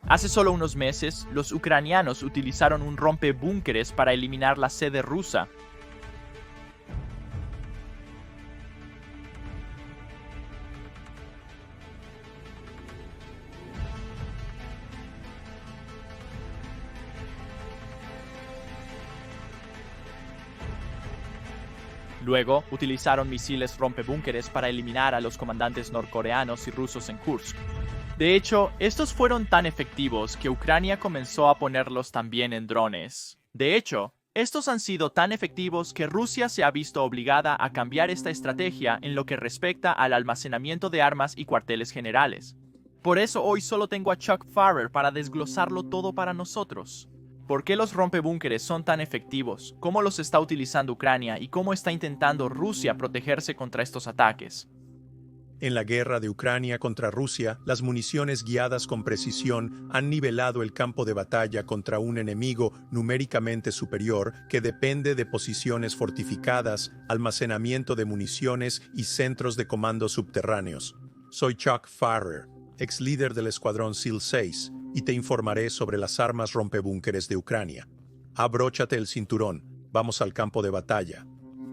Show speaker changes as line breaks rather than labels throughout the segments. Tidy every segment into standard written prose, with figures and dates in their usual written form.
Hace solo unos meses, los ucranianos utilizaron un rompebúnkeres para eliminar la sede rusa. Luego, utilizaron misiles rompebúnkeres para eliminar a los comandantes norcoreanos y rusos en Kursk. De hecho, estos fueron tan efectivos que Ucrania comenzó a ponerlos también en drones. De hecho, estos han sido tan efectivos que Rusia se ha visto obligada a cambiar esta estrategia en lo que respecta al almacenamiento de armas y cuarteles generales. Por eso hoy solo tengo a Chuck Farrer para desglosarlo todo para nosotros. ¿Por qué los rompebúnkeres son tan efectivos? ¿Cómo los está utilizando Ucrania? ¿Y cómo está intentando Rusia protegerse contra estos ataques?
En la guerra de Ucrania contra Rusia, las municiones guiadas con precisión han nivelado el campo de batalla contra un enemigo numéricamente superior que depende de posiciones fortificadas, almacenamiento de municiones y centros de comando subterráneos. Soy Chuck Farrer, ex líder del Escuadrón SEAL 6, y te informaré sobre las armas rompebúnkeres de Ucrania. Abróchate el cinturón, vamos al campo de batalla.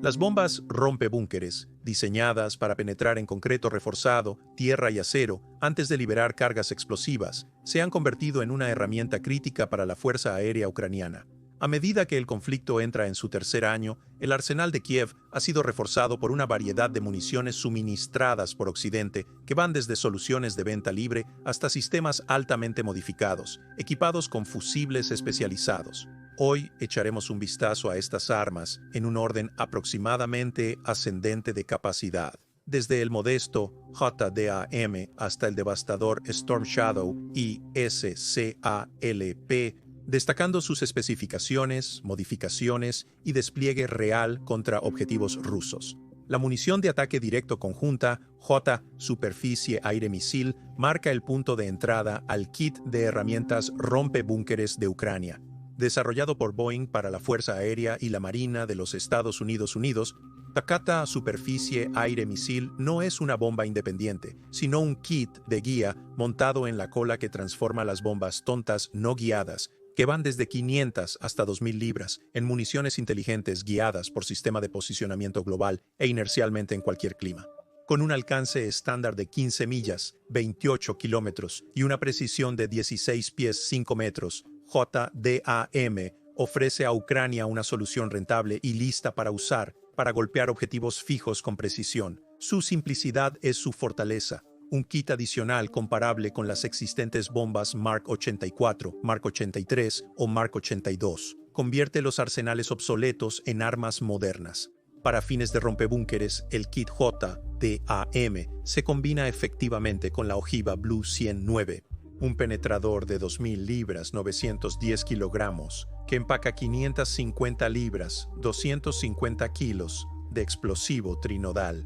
Las bombas rompebúnkeres, diseñadas para penetrar en concreto reforzado, tierra y acero, antes de liberar cargas explosivas, se han convertido en una herramienta crítica para la Fuerza Aérea Ucraniana. A medida que el conflicto entra en su tercer año, el arsenal de Kiev ha sido reforzado por una variedad de municiones suministradas por Occidente que van desde soluciones de venta libre hasta sistemas altamente modificados, equipados con fusibles especializados. Hoy echaremos un vistazo a estas armas en un orden aproximadamente ascendente de capacidad, desde el modesto JDAM hasta el devastador Storm Shadow y SCALP, destacando sus especificaciones, modificaciones y despliegue real contra objetivos rusos. La munición de ataque directo conjunta J Superficie Aire Misil marca el punto de entrada al kit de herramientas rompebúnkeres de Ucrania. Desarrollado por Boeing para la Fuerza Aérea y la Marina de los Estados Unidos, Takata Superficie Aire Misil no es una bomba independiente, sino un kit de guía montado en la cola que transforma las bombas tontas no guiadas, que van desde 500 hasta 2000 libras, en municiones inteligentes guiadas por sistema de posicionamiento global e inercialmente en cualquier clima. Con un alcance estándar de 15 millas, 28 kilómetros y una precisión de 16 pies 5 metros, JDAM ofrece a Ucrania una solución rentable y lista para usar para golpear objetivos fijos con precisión. Su simplicidad es su fortaleza. Un kit adicional comparable con las existentes bombas Mark 84, Mark 83 o Mark 82 convierte los arsenales obsoletos en armas modernas. Para fines de rompebúnkeres, el kit JDAM se combina efectivamente con la ojiva Blue 109, un penetrador de 2000 libras, 910 kilogramos, que empaca 550 libras, 250 kilos de explosivo trinodal.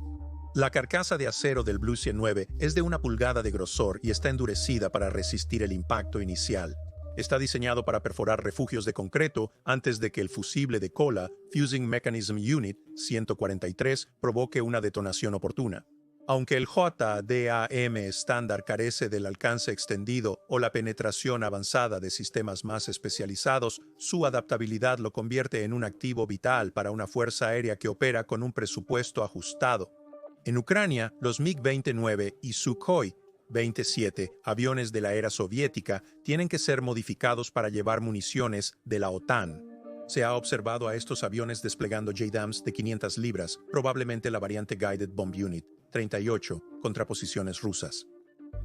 La carcasa de acero del Blue 109 es de 1 pulgada de grosor y está endurecida para resistir el impacto inicial. Está diseñado para perforar refugios de concreto antes de que el fusible de cola Fusing Mechanism Unit 143 provoque una detonación oportuna. Aunque el JDAM estándar carece del alcance extendido o la penetración avanzada de sistemas más especializados, su adaptabilidad lo convierte en un activo vital para una fuerza aérea que opera con un presupuesto ajustado. En Ucrania, los MiG-29 y Sukhoi 27, aviones de la era soviética, tienen que ser modificados para llevar municiones de la OTAN. Se ha observado a estos aviones desplegando JDAMs de 500 libras, probablemente la variante Guided Bomb Unit 38, contra posiciones rusas.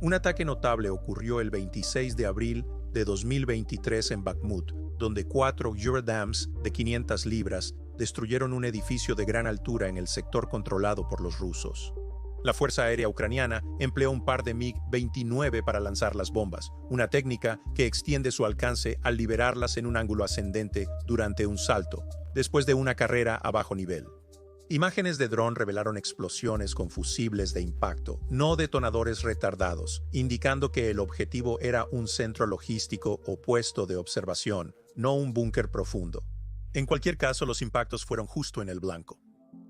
Un ataque notable ocurrió el 26 de abril de 2023 en Bakhmut, donde 4 Eurodams de 500 libras destruyeron un edificio de gran altura en el sector controlado por los rusos. La Fuerza Aérea Ucraniana empleó un par de MiG-29 para lanzar las bombas, una técnica que extiende su alcance al liberarlas en un ángulo ascendente durante un salto, después de una carrera a bajo nivel. Imágenes de dron revelaron explosiones con fusibles de impacto, no detonadores retardados, indicando que el objetivo era un centro logístico o puesto de observación, no un búnker profundo. En cualquier caso, los impactos fueron justo en el blanco.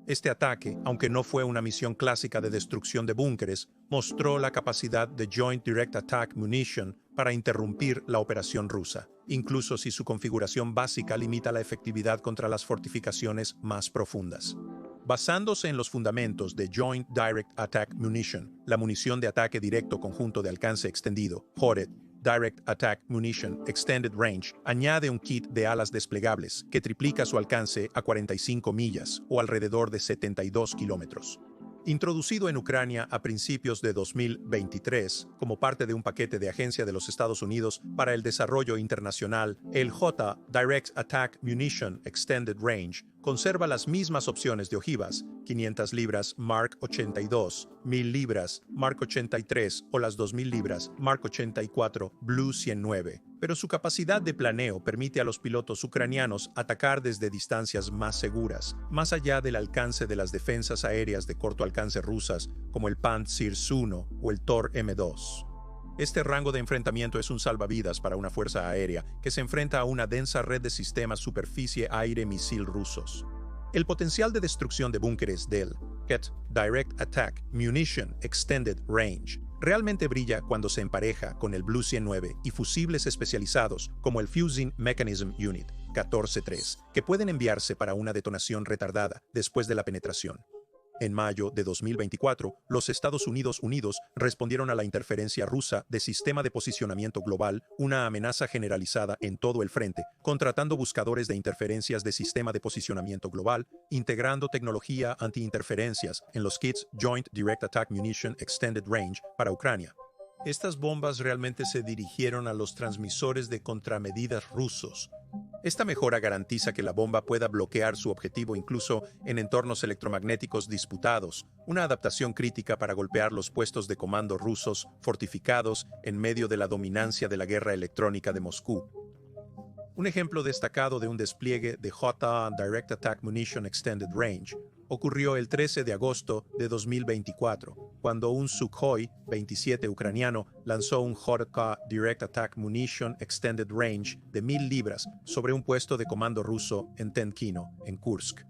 Este ataque, aunque no fue una misión clásica de destrucción de búnkeres, mostró la capacidad de Joint Direct Attack Munition para interrumpir la operación rusa, incluso si su configuración básica limita la efectividad contra las fortificaciones más profundas. Basándose en los fundamentos de Joint Direct Attack Munition, la munición de ataque directo conjunto de alcance extendido, JORED, Direct Attack Munition Extended Range, añade un kit de alas desplegables que triplica su alcance a 45 millas o alrededor de 72 kilómetros. Introducido en Ucrania a principios de 2023 como parte de un paquete de Agencia de los Estados Unidos para el Desarrollo Internacional, el J Direct Attack Munition Extended Range conserva las mismas opciones de ojivas, 500 libras Mark 82, 1000 libras Mark 83 o las 2000 libras Mark 84 Blue 109, pero su capacidad de planeo permite a los pilotos ucranianos atacar desde distancias más seguras, más allá del alcance de las defensas aéreas de corto alcance rusas como el Pantsir-1 o el Tor M2. Este rango de enfrentamiento es un salvavidas para una fuerza aérea que se enfrenta a una densa red de sistemas superficie-aire-misil rusos. El potencial de destrucción de búnkeres del JET Direct Attack Munition Extended Range realmente brilla cuando se empareja con el Blue 109 y fusibles especializados como el Fusing Mechanism Unit 14-3, que pueden enviarse para una detonación retardada después de la penetración. En mayo de 2024, los Estados Unidos respondieron a la interferencia rusa de Sistema de Posicionamiento Global, una amenaza generalizada en todo el frente, contratando buscadores de interferencias de Sistema de Posicionamiento Global, integrando tecnología antiinterferencias en los kits Joint Direct Attack Munition Extended Range para Ucrania. Estas bombas realmente se dirigieron a los transmisores de contramedidas rusos. Esta mejora garantiza que la bomba pueda bloquear su objetivo incluso en entornos electromagnéticos disputados, una adaptación crítica para golpear los puestos de comando rusos fortificados en medio de la dominancia de la guerra electrónica de Moscú. Un ejemplo destacado de un despliegue de J Direct Attack Munition Extended Range ocurrió el 13 de agosto de 2024, cuando un Sukhoi 27 ucraniano lanzó un JK Direct Attack Munition Extended Range de 1000 libras sobre un puesto de comando ruso en Tenkino, en Kursk.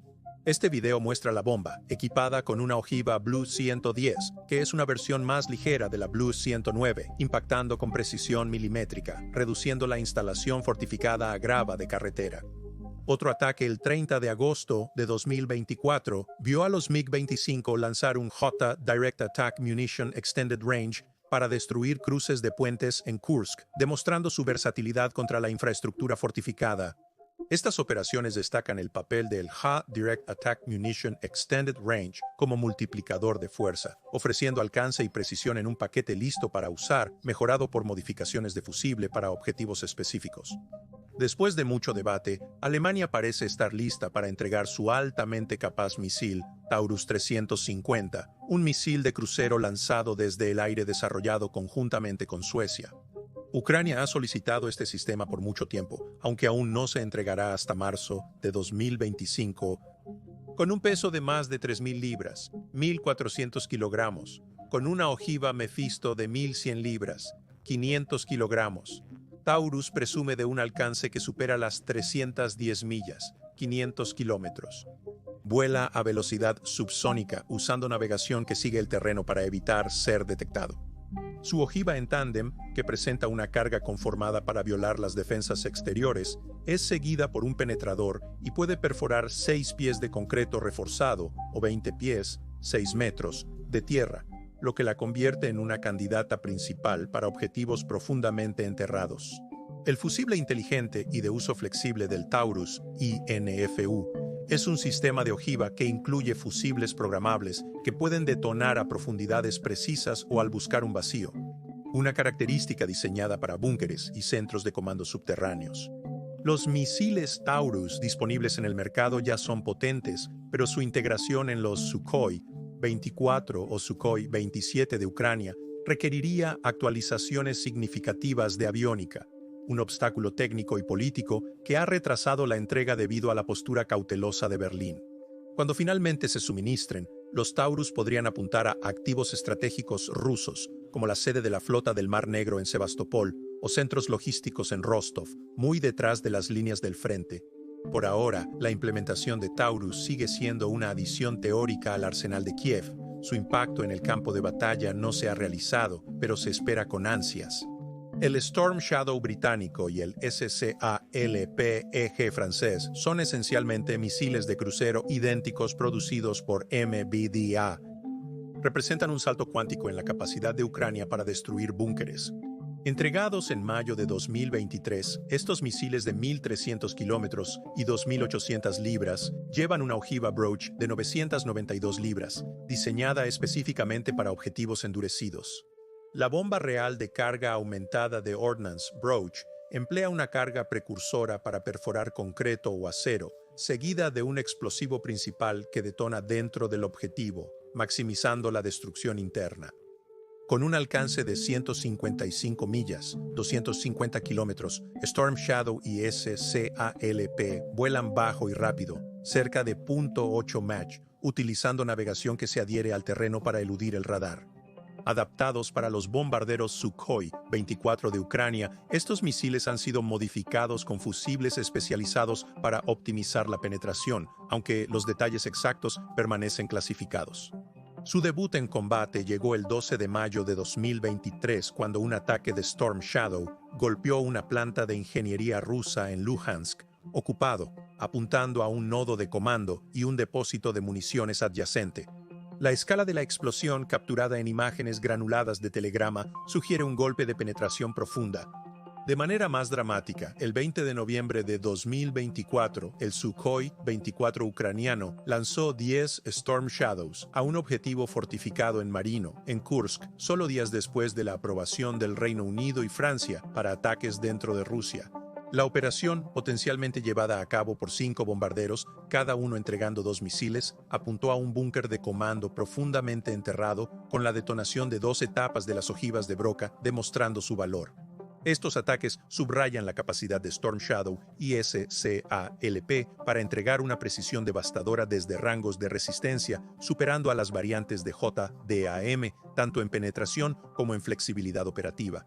Este video muestra la bomba, equipada con una ojiva Blue 110, que es una versión más ligera de la Blue 109, impactando con precisión milimétrica, reduciendo la instalación fortificada a grava de carretera. Otro ataque el 30 de agosto de 2024 vio a los MiG-25 lanzar un J Direct Attack Munition Extended Range para destruir cruces de puentes en Kursk, demostrando su versatilidad contra la infraestructura fortificada. Estas operaciones destacan el papel del J Direct Attack Munition Extended Range como multiplicador de fuerza, ofreciendo alcance y precisión en un paquete listo para usar, mejorado por modificaciones de fusible para objetivos específicos. Después de mucho debate, Alemania parece estar lista para entregar su altamente capaz misil Taurus 350, un misil de crucero lanzado desde el aire desarrollado conjuntamente con Suecia. Ucrania ha solicitado este sistema por mucho tiempo, aunque aún no se entregará hasta marzo de 2025. Con un peso de más de 3.000 libras, 1.400 kilogramos, con una ojiva Mephisto de 1.100 libras, 500 kilogramos, Taurus presume de un alcance que supera las 310 millas, 500 kilómetros. Vuela a velocidad subsónica usando navegación que sigue el terreno para evitar ser detectado. Su ojiva en tándem, que presenta una carga conformada para violar las defensas exteriores, es seguida por un penetrador y puede perforar 6 pies de concreto reforzado o 20 pies, 6 metros, de tierra, lo que la convierte en una candidata principal para objetivos profundamente enterrados. El fusible inteligente y de uso flexible del Taurus, INFU, es un sistema de ojiva que incluye fusibles programables que pueden detonar a profundidades precisas o al buscar un vacío, una característica diseñada para búnkeres y centros de comando subterráneos. Los misiles Taurus disponibles en el mercado ya son potentes, pero su integración en los Sukhoi 24 o Sukhoi 27 de Ucrania requeriría actualizaciones significativas de aviónica, un obstáculo técnico y político que ha retrasado la entrega debido a la postura cautelosa de Berlín. Cuando finalmente se suministren, los Taurus podrían apuntar a activos estratégicos rusos, como la sede de la flota del Mar Negro en Sebastopol o centros logísticos en Rostov, muy detrás de las líneas del frente. Por ahora, la implementación de Taurus sigue siendo una adición teórica al arsenal de Kiev. Su impacto en el campo de batalla no se ha realizado, pero se espera con ansias. El Storm Shadow británico y el SCALP-EG francés son esencialmente misiles de crucero idénticos producidos por MBDA. Representan un salto cuántico en la capacidad de Ucrania para destruir búnkeres. Entregados en mayo de 2023, estos misiles de 1.300 kilómetros y 2.800 libras llevan una ojiva Broach de 992 libras, diseñada específicamente para objetivos endurecidos. La bomba real de carga aumentada de Ordnance Broach emplea una carga precursora para perforar concreto o acero, seguida de un explosivo principal que detona dentro del objetivo, maximizando la destrucción interna. Con un alcance de 155 millas, 250 kilómetros, Storm Shadow y SCALP vuelan bajo y rápido, cerca de .8 Mach, utilizando navegación que se adhiere al terreno para eludir el radar. Adaptados para los bombarderos Sukhoi 24 de Ucrania, estos misiles han sido modificados con fusibles especializados para optimizar la penetración, aunque los detalles exactos permanecen clasificados. Su debut en combate llegó el 12 de mayo de 2023 cuando un ataque de Storm Shadow golpeó una planta de ingeniería rusa en Luhansk, ocupado, apuntando a un nodo de comando y un depósito de municiones adyacente. La escala de la explosión, capturada en imágenes granuladas de telegrama, sugiere un golpe de penetración profunda. De manera más dramática, el 20 de noviembre de 2024, el Sukhoi 24 ucraniano lanzó 10 Storm Shadows a un objetivo fortificado en Marino, en Kursk, solo días después de la aprobación del Reino Unido y Francia para ataques dentro de Rusia. La operación, potencialmente llevada a cabo por 5 bombarderos, cada uno entregando 2 misiles, apuntó a un búnker de comando profundamente enterrado con la detonación de 2 etapas de las ojivas de Broca, demostrando su valor. Estos ataques subrayan la capacidad de Storm Shadow y SCALP para entregar una precisión devastadora desde rangos de resistencia, superando a las variantes de JDAM, tanto en penetración como en flexibilidad operativa.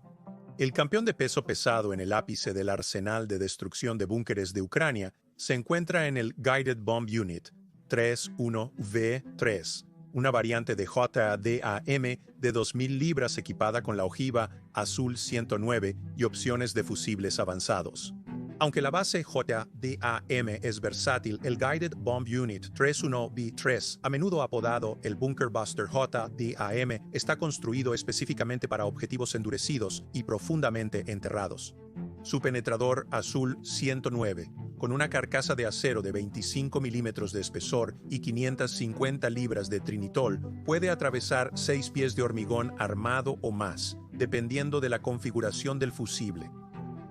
El campeón de peso pesado en el ápice del arsenal de destrucción de búnkeres de Ucrania se encuentra en el Guided Bomb Unit 31V3, una variante de JDAM de 2.000 libras equipada con la ojiva Azul 109 y opciones de fusibles avanzados. Aunque la base JDAM es versátil, el Guided Bomb Unit 31V3, a menudo apodado el Bunker Buster JDAM, está construido específicamente para objetivos endurecidos y profundamente enterrados. Su penetrador Azul 109, con una carcasa de acero de 25 milímetros de espesor y 550 libras de trinitol, puede atravesar 6 pies de hormigón armado o más, dependiendo de la configuración del fusible.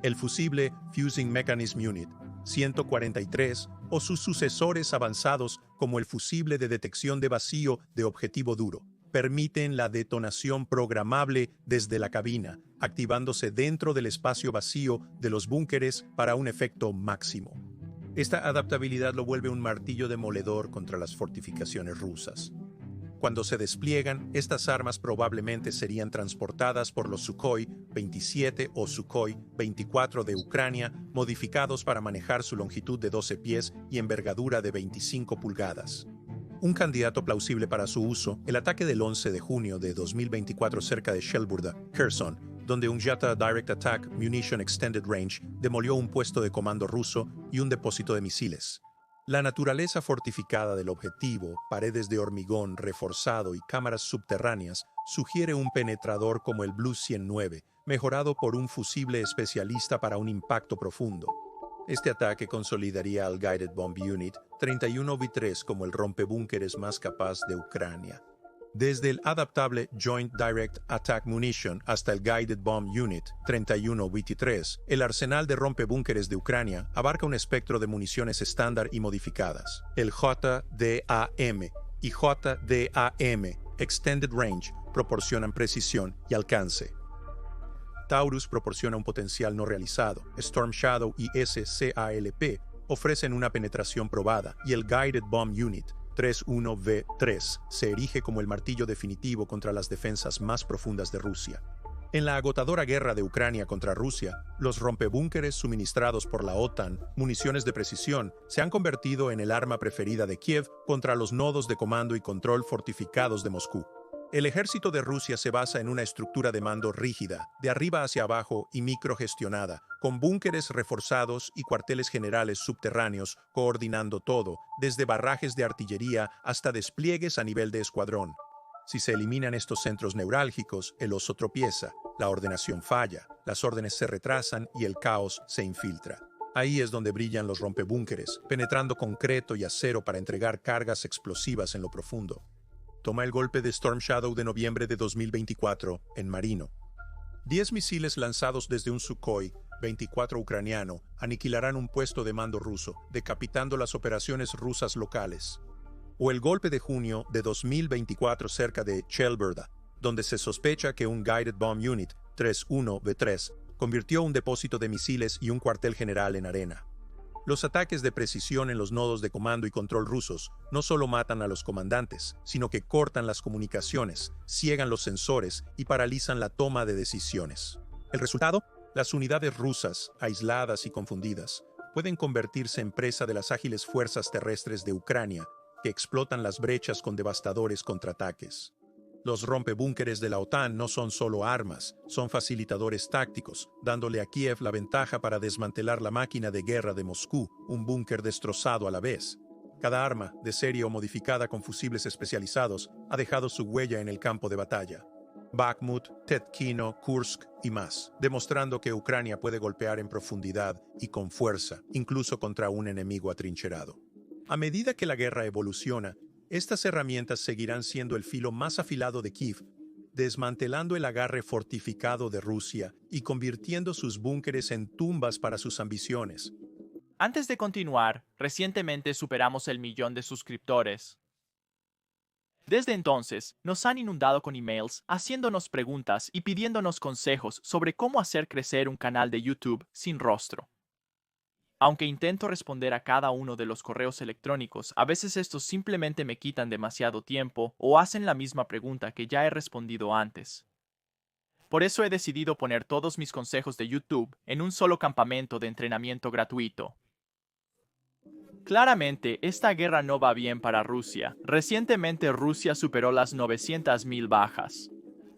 El fusible Fusing Mechanism Unit 143 o sus sucesores avanzados como el fusible de detección de vacío de objetivo duro permiten la detonación programable desde la cabina, activándose dentro del espacio vacío de los búnkeres para un efecto máximo. Esta adaptabilidad lo vuelve un martillo demoledor contra las fortificaciones rusas. Cuando se despliegan, estas armas probablemente serían transportadas por los Sukhoi 27 o Sukhoi 24 de Ucrania, modificados para manejar su longitud de 12 pies y envergadura de 25 pulgadas. Un candidato plausible para su uso, el ataque del 11 de junio de 2024 cerca de Shelburda, Kherson, donde un Yata Direct Attack Munition Extended Range demolió un puesto de comando ruso y un depósito de misiles. La naturaleza fortificada del objetivo, paredes de hormigón reforzado y cámaras subterráneas, sugiere un penetrador como el Blue 109, mejorado por un fusible especialista para un impacto profundo. Este ataque consolidaría al Guided Bomb Unit 31V3 como el rompebúnkeres más capaz de Ucrania. Desde el adaptable Joint Direct Attack Munition hasta el Guided Bomb Unit 31V3, el arsenal de rompebúnkeres de Ucrania abarca un espectro de municiones estándar y modificadas. El JDAM y JDAM Extended Range proporcionan precisión y alcance. Taurus proporciona un potencial no realizado. Storm Shadow y SCALP ofrecen una penetración probada y el Guided Bomb Unit 31V3 se erige como el martillo definitivo contra las defensas más profundas de Rusia. En la agotadora guerra de Ucrania contra Rusia, los rompebúnkeres suministrados por la OTAN, municiones de precisión, se han convertido en el arma preferida de Kiev contra los nodos de comando y control fortificados de Moscú. El ejército de Rusia se basa en una estructura de mando rígida, de arriba hacia abajo y microgestionada, con búnkeres reforzados y cuarteles generales subterráneos coordinando todo, desde barrajes de artillería hasta despliegues a nivel de escuadrón. Si se eliminan estos centros neurálgicos, el oso tropieza, la ordenación falla, las órdenes se retrasan y el caos se infiltra. Ahí es donde brillan los rompebúnkeres, penetrando concreto y acero para entregar cargas explosivas en lo profundo. Toma el golpe de Storm Shadow de noviembre de 2024 en Marino. 10 misiles lanzados desde un Sukhoi 24 ucraniano aniquilarán un puesto de mando ruso, decapitando las operaciones rusas locales. O el golpe de junio de 2024 cerca de Chelberda, donde se sospecha que un Guided Bomb Unit 31B3 convirtió un depósito de misiles y un cuartel general en arena. Los ataques de precisión en los nodos de comando y control rusos no solo matan a los comandantes, sino que cortan las comunicaciones, ciegan los sensores y paralizan la toma de decisiones. El resultado: las unidades rusas, aisladas y confundidas, pueden convertirse en presa de las ágiles fuerzas terrestres de Ucrania, que explotan las brechas con devastadores contraataques. Los rompebúnkeres de la OTAN no son solo armas, son facilitadores tácticos, dándole a Kiev la ventaja para desmantelar la máquina de guerra de Moscú, un búnker destrozado a la vez. Cada arma, de serie o modificada con fusibles especializados, ha dejado su huella en el campo de batalla. Bakhmut, Tetkino, Kursk y más, demostrando que Ucrania puede golpear en profundidad y con fuerza, incluso contra un enemigo atrincherado. A medida que la guerra evoluciona, estas herramientas seguirán siendo el filo más afilado de Kiev, desmantelando el agarre fortificado de Rusia y convirtiendo sus búnkeres en tumbas para sus ambiciones.
Antes de continuar, recientemente superamos el 1.000.000 de suscriptores. Desde entonces, nos han inundado con emails, haciéndonos preguntas y pidiéndonos consejos sobre cómo hacer crecer un canal de YouTube sin rostro. Aunque intento responder a cada uno de los correos electrónicos, a veces estos simplemente me quitan demasiado tiempo o hacen la misma pregunta que ya he respondido antes. Por eso he decidido poner todos mis consejos de YouTube en un solo campamento de entrenamiento gratuito. Claramente, esta guerra no va bien para Rusia. Recientemente Rusia superó las 900.000 bajas.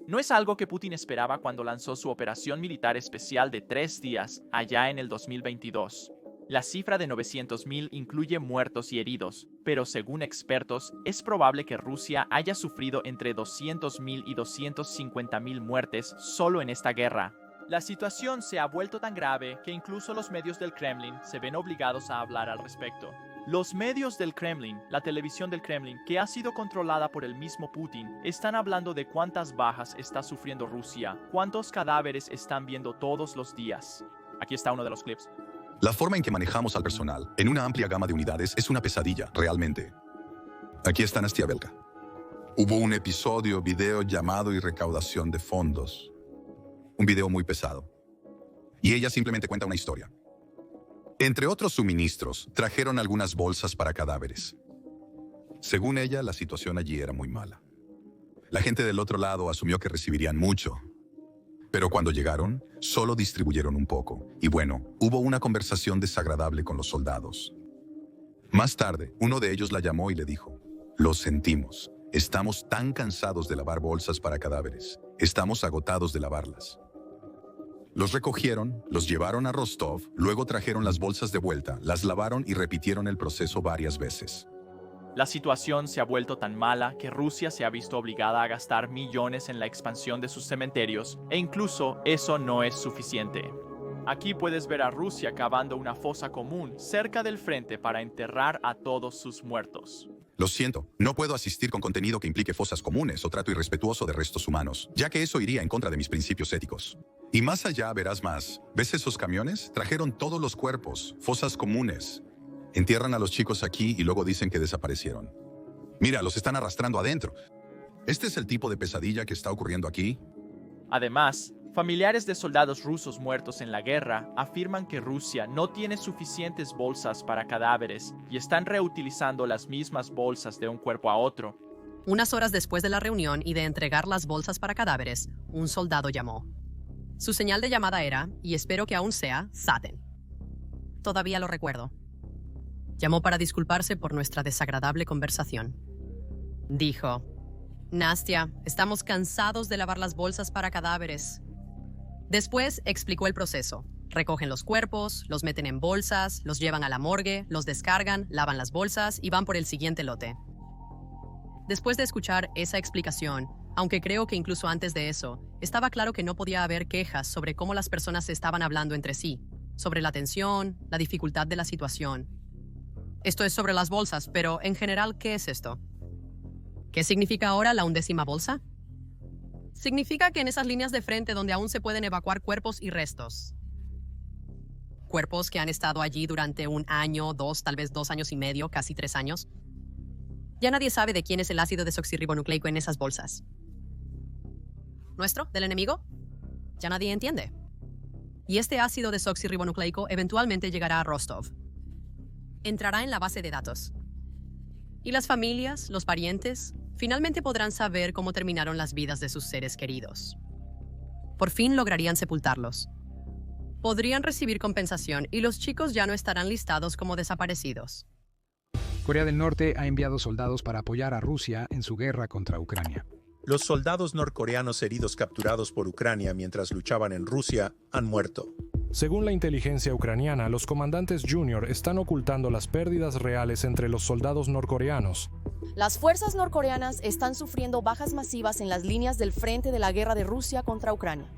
No es algo que Putin esperaba cuando lanzó su operación militar especial de 3 días, allá en el 2022. La cifra de 900.000 incluye muertos y heridos, pero según expertos, es probable que Rusia haya sufrido entre 200.000 y 250.000 muertes solo en esta guerra. La situación se ha vuelto tan grave que incluso los medios del Kremlin se ven obligados a hablar al respecto. Los medios del Kremlin, la televisión del Kremlin, que ha sido controlada por el mismo Putin, están hablando de cuántas bajas está sufriendo Rusia, cuántos cadáveres están viendo todos los días. Aquí está uno de los clips.
La forma en que manejamos al personal en una amplia gama de unidades es una pesadilla, realmente. Aquí está Nastia Belka. Hubo un episodio video llamado y recaudación de fondos. Un video muy pesado. Y ella simplemente cuenta una historia. Entre otros suministros, trajeron algunas bolsas para cadáveres. Según ella, la situación allí era muy mala. La gente del otro lado asumió que recibirían mucho. Pero cuando llegaron, solo distribuyeron un poco. Y bueno, hubo una conversación desagradable con los soldados. Más tarde, uno de ellos la llamó y le dijo: "Lo sentimos. Estamos tan cansados de lavar bolsas para cadáveres. Estamos agotados de lavarlas". Los recogieron, los llevaron a Rostov, luego trajeron las bolsas de vuelta, las lavaron y repitieron el proceso varias veces.
La situación se ha vuelto tan mala que Rusia se ha visto obligada a gastar millones en la expansión de sus cementerios, e incluso eso no es suficiente. Aquí puedes ver a Rusia cavando una fosa común cerca del frente para enterrar a todos sus muertos.
Lo siento, no puedo asistir con contenido que implique fosas comunes o trato irrespetuoso de restos humanos, ya que eso iría en contra de mis principios éticos. Y más allá verás más. ¿Ves esos camiones? Trajeron todos los cuerpos, fosas comunes. Entierran a los chicos aquí y luego dicen que desaparecieron. Mira, los están arrastrando adentro. ¿Este es el tipo de pesadilla que está ocurriendo aquí?
Además, familiares de soldados rusos muertos en la guerra afirman que Rusia no tiene suficientes bolsas para cadáveres y están reutilizando las mismas bolsas de un cuerpo a otro.
Unas horas después de la reunión y de entregar las bolsas para cadáveres, un soldado llamó. Su señal de llamada era, y espero que aún sea, Satan. Todavía lo recuerdo. Llamó para disculparse por nuestra desagradable conversación. Dijo: Nastya, estamos cansados de lavar las bolsas para cadáveres. Después explicó el proceso. Recogen los cuerpos, los meten en bolsas, los llevan a la morgue, los descargan, lavan las bolsas y van por el siguiente lote. Después de escuchar esa explicación, aunque creo que incluso antes de eso, estaba claro que no podía haber quejas sobre cómo las personas se estaban hablando entre sí, sobre la tensión, la dificultad de la situación. Esto es sobre las bolsas, pero en general, ¿qué es esto? ¿Qué significa ahora la 11ª bolsa? Significa que en esas líneas de frente donde aún se pueden evacuar cuerpos y restos, cuerpos que han estado allí durante 1 año, 2, tal vez 2 años y medio, casi 3 años, ya nadie sabe de quién es el ácido desoxirribonucleico en esas bolsas. ¿Nuestro? ¿Del enemigo? Ya nadie entiende. Y este ácido desoxirribonucleico eventualmente llegará a Rostov. Entrará en la base de datos. Y las familias, los parientes, finalmente podrán saber cómo terminaron las vidas de sus seres queridos. Por fin lograrían sepultarlos. Podrían recibir compensación y los chicos ya no estarán listados como desaparecidos.
Corea del Norte ha enviado soldados para apoyar a Rusia en su guerra contra Ucrania.
Los soldados norcoreanos heridos capturados por Ucrania mientras luchaban en Rusia han muerto.
Según la inteligencia ucraniana, los comandantes junior están ocultando las pérdidas reales entre los soldados norcoreanos.
Las fuerzas norcoreanas están sufriendo bajas masivas en las líneas del frente de la guerra de Rusia contra Ucrania.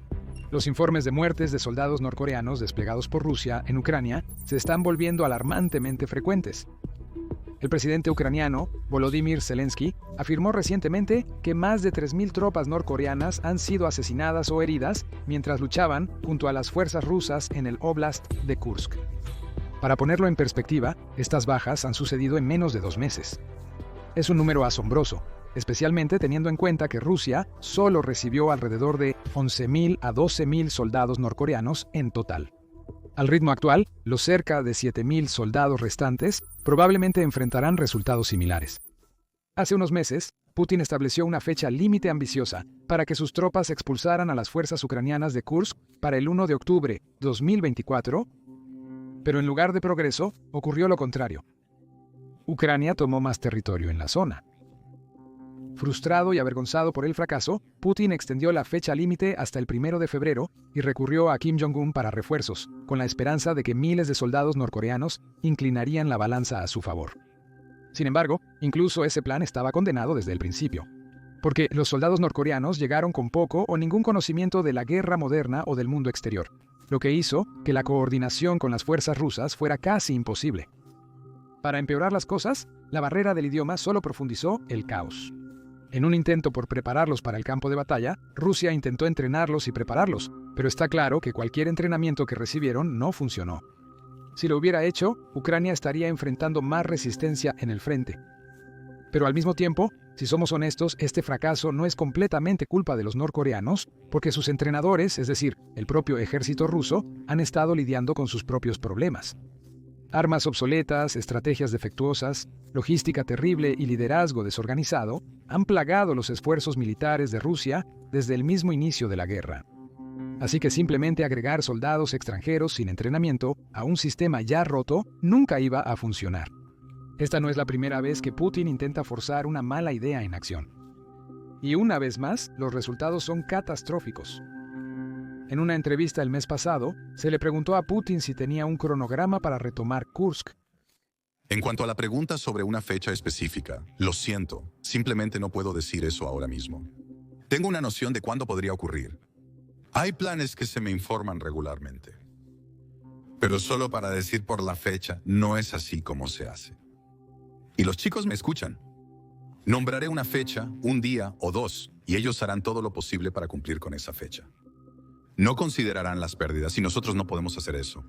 Los informes de muertes de soldados norcoreanos desplegados por Rusia en Ucrania se están volviendo alarmantemente frecuentes. El presidente ucraniano, Volodymyr Zelensky, afirmó recientemente que más de 3.000 tropas norcoreanas han sido asesinadas o heridas mientras luchaban junto a las fuerzas rusas en el Oblast de Kursk. Para ponerlo en perspectiva, estas bajas han sucedido en menos de 2 meses. Es un número asombroso, especialmente teniendo en cuenta que Rusia solo recibió alrededor de 11.000 a 12.000 soldados norcoreanos en total. Al ritmo actual, los cerca de 7.000 soldados restantes probablemente enfrentarán resultados similares. Hace unos meses, Putin estableció una fecha límite ambiciosa para que sus tropas expulsaran a las fuerzas ucranianas de Kursk para el 1 de octubre de 2024, pero en lugar de progreso, ocurrió lo contrario. Ucrania tomó más territorio en la zona. Frustrado y avergonzado por el fracaso, Putin extendió la fecha límite hasta el 1 de febrero y recurrió a Kim Jong-un para refuerzos, con la esperanza de que miles de soldados norcoreanos inclinarían la balanza a su favor. Sin embargo, incluso ese plan estaba condenado desde el principio, porque los soldados norcoreanos llegaron con poco o ningún conocimiento de la guerra moderna o del mundo exterior, lo que hizo que la coordinación con las fuerzas rusas fuera casi imposible. Para empeorar las cosas, la barrera del idioma solo profundizó el caos. En un intento por prepararlos para el campo de batalla, Rusia intentó entrenarlos y prepararlos, pero está claro que cualquier entrenamiento que recibieron no funcionó. Si lo hubiera hecho, Ucrania estaría enfrentando más resistencia en el frente. Pero al mismo tiempo, si somos honestos, este fracaso no es completamente culpa de los norcoreanos, porque sus entrenadores, es decir, el propio ejército ruso, han estado lidiando con sus propios problemas. Armas obsoletas, estrategias defectuosas, logística terrible y liderazgo desorganizado han plagado los esfuerzos militares de Rusia desde el mismo inicio de la guerra. Así que simplemente agregar soldados extranjeros sin entrenamiento a un sistema ya roto nunca iba a funcionar. Esta no es la primera vez que Putin intenta forzar una mala idea en acción. Y una vez más, los resultados son catastróficos. En una entrevista el mes pasado, se le preguntó a Putin si tenía un cronograma para retomar Kursk.
En cuanto a la pregunta sobre una fecha específica, lo siento, simplemente no puedo decir eso ahora mismo. Tengo una noción de cuándo podría ocurrir. Hay planes que se me informan regularmente. Pero solo para decir por la fecha, no es así como se hace. Y los chicos me escuchan. Nombraré una fecha, un día o 2, y ellos harán todo lo posible para cumplir con esa fecha. No considerarán las pérdidas y nosotros no podemos hacer eso.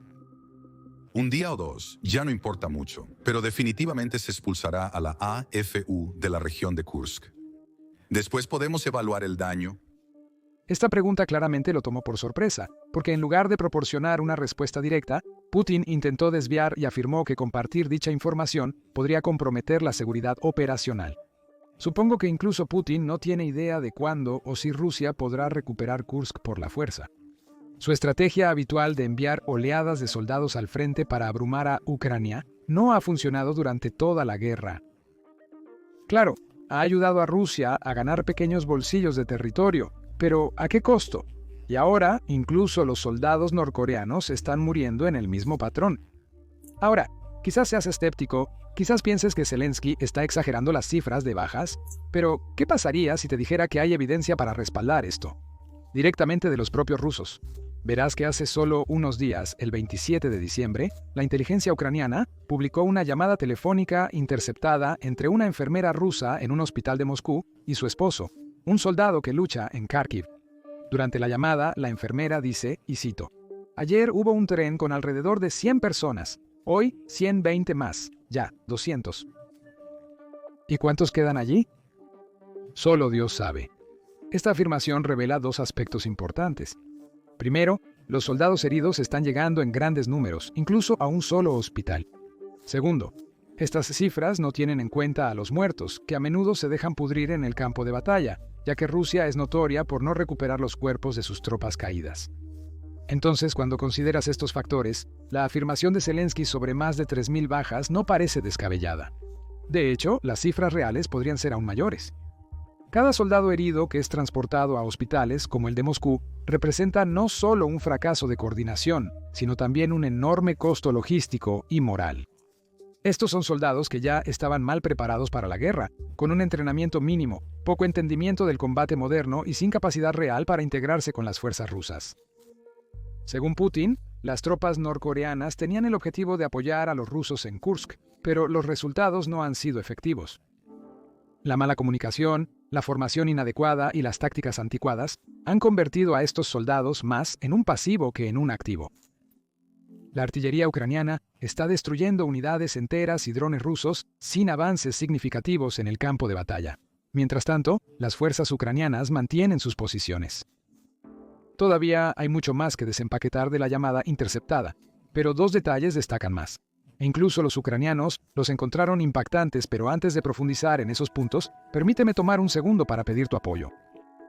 Un día o 2 ya no importa mucho, pero definitivamente se expulsará a la AFU de la región de Kursk. Después podemos evaluar el daño.
Esta pregunta claramente lo tomó por sorpresa, porque en lugar de proporcionar una respuesta directa, Putin intentó desviar y afirmó que compartir dicha información podría comprometer la seguridad operacional. Supongo que incluso Putin no tiene idea de cuándo o si Rusia podrá recuperar Kursk por la fuerza. Su estrategia habitual de enviar oleadas de soldados al frente para abrumar a Ucrania no ha funcionado durante toda la guerra. Claro, ha ayudado a Rusia a ganar pequeños bolsillos de territorio, pero ¿a qué costo? Y ahora, incluso los soldados norcoreanos están muriendo en el mismo patrón. Ahora, quizás seas escéptico, quizás pienses que Zelensky está exagerando las cifras de bajas, pero ¿qué pasaría si te dijera que hay evidencia para respaldar esto? Directamente de los propios rusos. Verás que hace solo unos días, el 27 de diciembre, la inteligencia ucraniana publicó una llamada telefónica interceptada entre una enfermera rusa en un hospital de Moscú y su esposo, un soldado que lucha en Kharkiv. Durante la llamada, la enfermera dice, y cito, «Ayer hubo un tren con alrededor de 100 personas, hoy 120 más, ya, 200. ¿Y cuántos quedan allí? Solo Dios sabe». Esta afirmación revela dos aspectos importantes. Primero, los soldados heridos están llegando en grandes números, incluso a un solo hospital. Segundo, estas cifras no tienen en cuenta a los muertos, que a menudo se dejan pudrir en el campo de batalla, ya que Rusia es notoria por no recuperar los cuerpos de sus tropas caídas. Entonces, cuando consideras estos factores, la afirmación de Zelensky sobre más de 3.000 bajas no parece descabellada. De hecho, las cifras reales podrían ser aún mayores. Cada soldado herido que es transportado a hospitales, como el de Moscú, representa no solo un fracaso de coordinación, sino también un enorme costo logístico y moral. Estos son soldados que ya estaban mal preparados para la guerra, con un entrenamiento mínimo, poco entendimiento del combate moderno y sin capacidad real para integrarse con las fuerzas rusas. Según Putin, las tropas norcoreanas tenían el objetivo de apoyar a los rusos en Kursk, pero los resultados no han sido efectivos. La mala comunicación, la formación inadecuada y las tácticas anticuadas han convertido a estos soldados más en un pasivo que en un activo. La artillería ucraniana está destruyendo unidades enteras y drones rusos sin avances significativos en el campo de batalla. Mientras tanto, las fuerzas ucranianas mantienen sus posiciones. Todavía hay mucho más que desempaquetar de la llamada interceptada, pero dos detalles destacan más. E incluso los ucranianos los encontraron impactantes, pero antes de profundizar en esos puntos, permíteme tomar un segundo para pedir tu apoyo.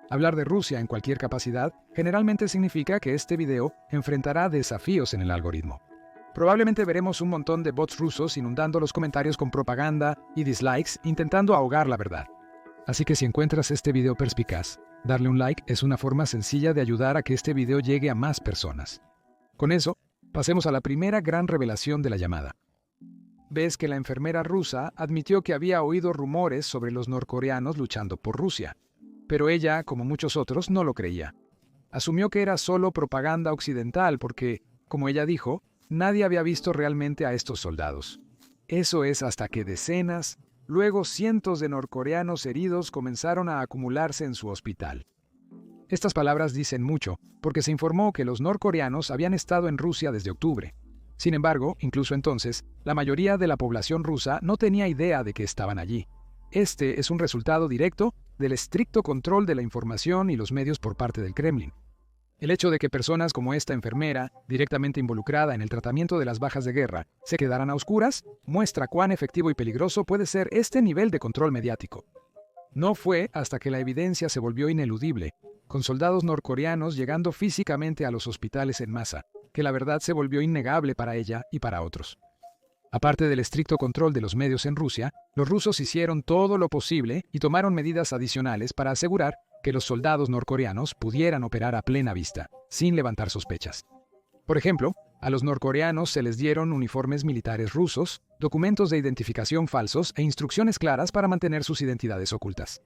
Hablar de Rusia en cualquier capacidad generalmente significa que este video enfrentará desafíos en el algoritmo. Probablemente veremos un montón de bots rusos inundando los comentarios con propaganda y dislikes intentando ahogar la verdad. Así que si encuentras este video perspicaz, darle un like es una forma sencilla de ayudar a que este video llegue a más personas. Con eso, pasemos a la primera gran revelación de la llamada. Ves que la enfermera rusa admitió que había oído rumores sobre los norcoreanos luchando por Rusia, pero ella, como muchos otros, no lo creía. Asumió que era solo propaganda occidental porque, como ella dijo, nadie había visto realmente a estos soldados. Eso es hasta que decenas, luego cientos de norcoreanos heridos comenzaron a acumularse en su hospital. Estas palabras dicen mucho, porque se informó que los norcoreanos habían estado en Rusia desde octubre. Sin embargo, incluso entonces, la mayoría de la población rusa no tenía idea de que estaban allí. Este es un resultado directo del estricto control de la información y los medios por parte del Kremlin. El hecho de que personas como esta enfermera, directamente involucrada en el tratamiento de las bajas de guerra, se quedaran a oscuras, muestra cuán efectivo y peligroso puede ser este nivel de control mediático. No fue hasta que la evidencia se volvió ineludible, con soldados norcoreanos llegando físicamente a los hospitales en masa, que la verdad se volvió innegable para ella y para otros. Aparte del estricto control de los medios en Rusia, los rusos hicieron todo lo posible y tomaron medidas adicionales para asegurar que los soldados norcoreanos pudieran operar a plena vista, sin levantar sospechas. Por ejemplo, a los norcoreanos se les dieron uniformes militares rusos, documentos de identificación falsos e instrucciones claras para mantener sus identidades ocultas.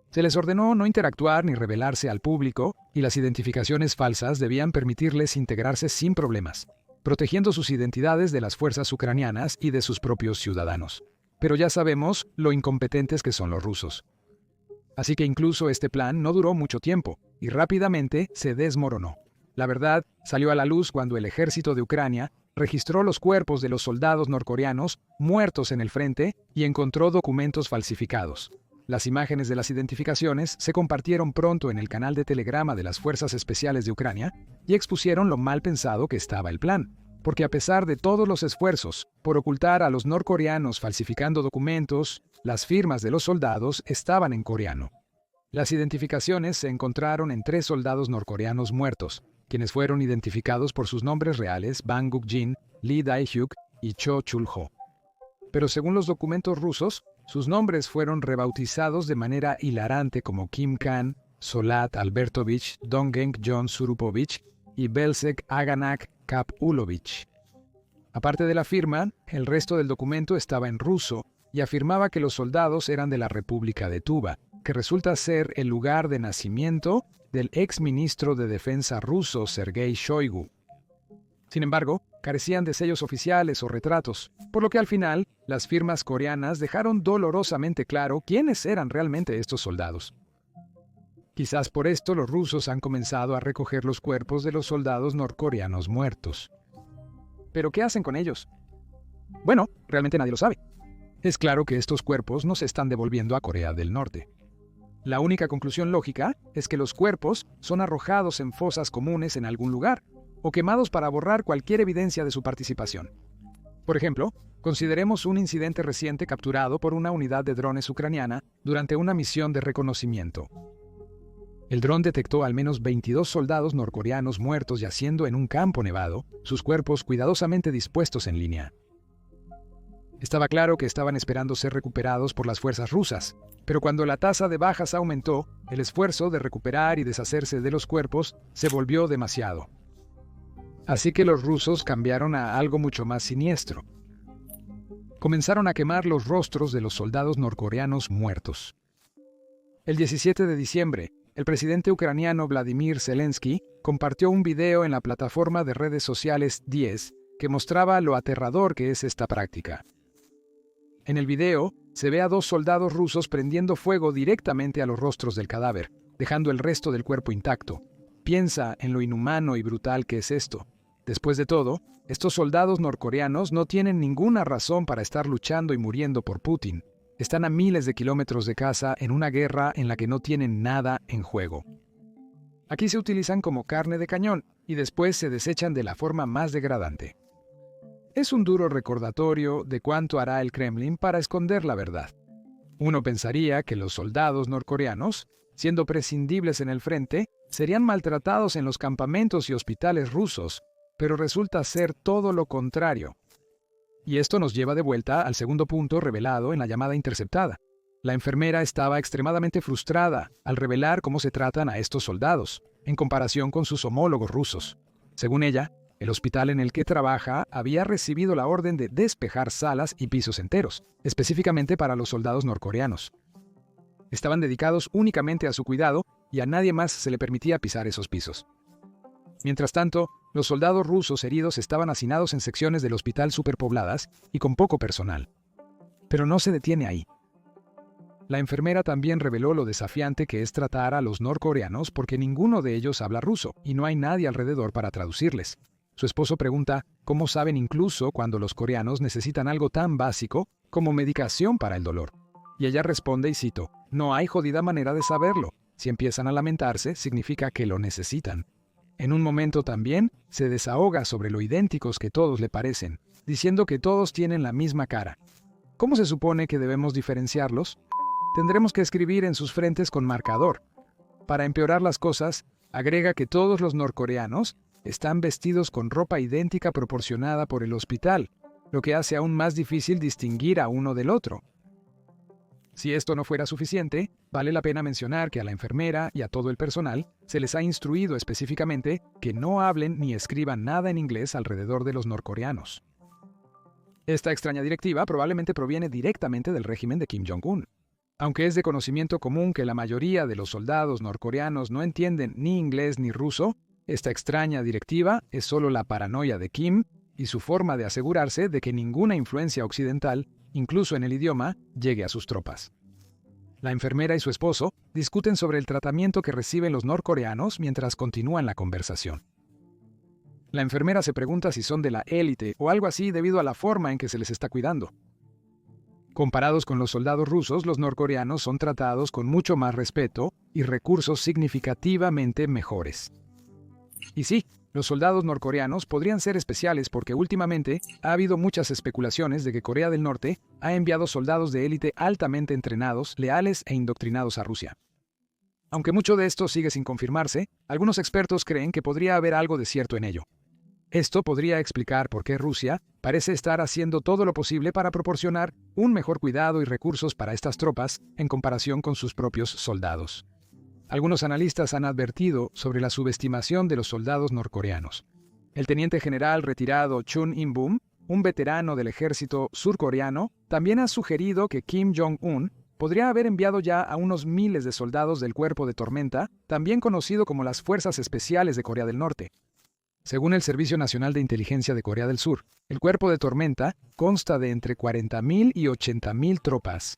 Se les ordenó no interactuar ni revelarse al público, y las identificaciones falsas debían permitirles integrarse sin problemas, protegiendo sus identidades de las fuerzas ucranianas y de sus propios ciudadanos. Pero ya sabemos lo incompetentes que son los rusos. Así que incluso este plan no duró mucho tiempo, y rápidamente se desmoronó. La verdad salió a la luz cuando el ejército de Ucrania registró los cuerpos de los soldados norcoreanos muertos en el frente y encontró documentos falsificados. Las imágenes de las identificaciones se compartieron pronto en el canal de Telegrama de las Fuerzas Especiales de Ucrania y expusieron lo mal pensado que estaba el plan, porque a pesar de todos los esfuerzos por ocultar a los norcoreanos falsificando documentos, las firmas de los soldados estaban en coreano. Las identificaciones se encontraron en 3 soldados norcoreanos muertos, quienes fueron identificados por sus nombres reales Bang Guk-jin, Lee Dae-hyuk y Cho Chul-ho. Pero según los documentos rusos, sus nombres fueron rebautizados de manera hilarante como Kim Khan, Solat Albertovich, Dongeng John Surupovich y Belzec Aganak Kapulovich. Aparte de la firma, el resto del documento estaba en ruso y afirmaba que los soldados eran de la República de Tuva, que resulta ser el lugar de nacimiento del exministro de Defensa ruso Sergei Shoigu. Sin embargo, carecían de sellos oficiales o retratos, por lo que al final, las firmas coreanas dejaron dolorosamente claro quiénes eran realmente estos soldados. Quizás por esto los rusos han comenzado a recoger los cuerpos de los soldados norcoreanos muertos. ¿Pero qué hacen con ellos? Bueno, realmente nadie lo sabe. Es claro que estos cuerpos no se están devolviendo a Corea del Norte. La única conclusión lógica es que los cuerpos son arrojados en fosas comunes en algún lugar, o quemados para borrar cualquier evidencia de su participación. Por ejemplo, consideremos un incidente reciente capturado por una unidad de drones ucraniana durante una misión de reconocimiento. El dron detectó al menos 22 soldados norcoreanos muertos yaciendo en un campo nevado, sus cuerpos cuidadosamente dispuestos en línea. Estaba claro que estaban esperando ser recuperados por las fuerzas rusas, pero cuando la tasa de bajas aumentó, el esfuerzo de recuperar y deshacerse de los cuerpos se volvió demasiado. Así que los rusos cambiaron a algo mucho más siniestro. Comenzaron a quemar los rostros de los soldados norcoreanos muertos. El 17 de diciembre, el presidente ucraniano Vladimir Zelensky compartió un video en la plataforma de redes sociales 10 que mostraba lo aterrador que es esta práctica. En el video, se ve a 2 soldados rusos prendiendo fuego directamente a los rostros del cadáver, dejando el resto del cuerpo intacto. Piensa en lo inhumano y brutal que es esto. Después de todo, estos soldados norcoreanos no tienen ninguna razón para estar luchando y muriendo por Putin. Están a miles de kilómetros de casa en una guerra en la que no tienen nada en juego. Aquí se utilizan como carne de cañón y después se desechan de la forma más degradante. Es un duro recordatorio de cuánto hará el Kremlin para esconder la verdad. Uno pensaría que los soldados norcoreanos, siendo prescindibles en el frente, serían maltratados en los campamentos y hospitales rusos, pero resulta ser todo lo contrario. Y esto nos lleva de vuelta al segundo punto revelado en la llamada interceptada. La enfermera estaba extremadamente frustrada al revelar cómo se tratan a estos soldados, en comparación con sus homólogos rusos. Según ella, el hospital en el que trabaja había recibido la orden de despejar salas y pisos enteros, específicamente para los soldados norcoreanos. Estaban dedicados únicamente a su cuidado y a nadie más se le permitía pisar esos pisos. Mientras tanto, los soldados rusos heridos estaban hacinados en secciones del hospital superpobladas y con poco personal. Pero no se detiene ahí. La enfermera también reveló lo desafiante que es tratar a los norcoreanos porque ninguno de ellos habla ruso y no hay nadie alrededor para traducirles. Su esposo pregunta cómo saben incluso cuando los coreanos necesitan algo tan básico como medicación para el dolor. Y ella responde, y cito, «No hay jodida manera de saberlo. Si empiezan a lamentarse, significa que lo necesitan». En un momento también se desahoga sobre lo idénticos que todos le parecen, diciendo que todos tienen la misma cara. ¿Cómo se supone que debemos diferenciarlos? Tendremos que escribir en sus frentes con marcador. Para empeorar las cosas, agrega que todos los norcoreanos están vestidos con ropa idéntica proporcionada por el hospital, lo que hace aún más difícil distinguir a uno del otro. Si esto no fuera suficiente, vale la pena mencionar que a la enfermera y a todo el personal se les ha instruido específicamente que no hablen ni escriban nada en inglés alrededor de los norcoreanos. Esta extraña directiva probablemente proviene directamente del régimen de Kim Jong-un. Aunque es de conocimiento común que la mayoría de los soldados norcoreanos no entienden ni inglés ni ruso, esta extraña directiva es solo la paranoia de Kim y su forma de asegurarse de que ninguna influencia occidental, incluso en el idioma, llegue a sus tropas. La enfermera y su esposo discuten sobre el tratamiento que reciben los norcoreanos mientras continúan la conversación. La enfermera se pregunta si son de la élite o algo así debido a la forma en que se les está cuidando. Comparados con los soldados rusos, los norcoreanos son tratados con mucho más respeto y recursos significativamente mejores. Y sí, los soldados norcoreanos podrían ser especiales porque últimamente ha habido muchas especulaciones de que Corea del Norte ha enviado soldados de élite altamente entrenados, leales e indoctrinados a Rusia. Aunque mucho de esto sigue sin confirmarse, algunos expertos creen que podría haber algo de cierto en ello. Esto podría explicar por qué Rusia parece estar haciendo todo lo posible para proporcionar un mejor cuidado y recursos para estas tropas en comparación con sus propios soldados. Algunos analistas han advertido sobre la subestimación de los soldados norcoreanos. El teniente general retirado Chun In-bum, un veterano del ejército surcoreano, también ha sugerido que Kim Jong-un podría haber enviado ya a unos miles de soldados del Cuerpo de Tormenta, también conocido como las Fuerzas Especiales de Corea del Norte. Según el Servicio Nacional de Inteligencia de Corea del Sur, el Cuerpo de Tormenta consta de entre 40.000 y 80.000 tropas.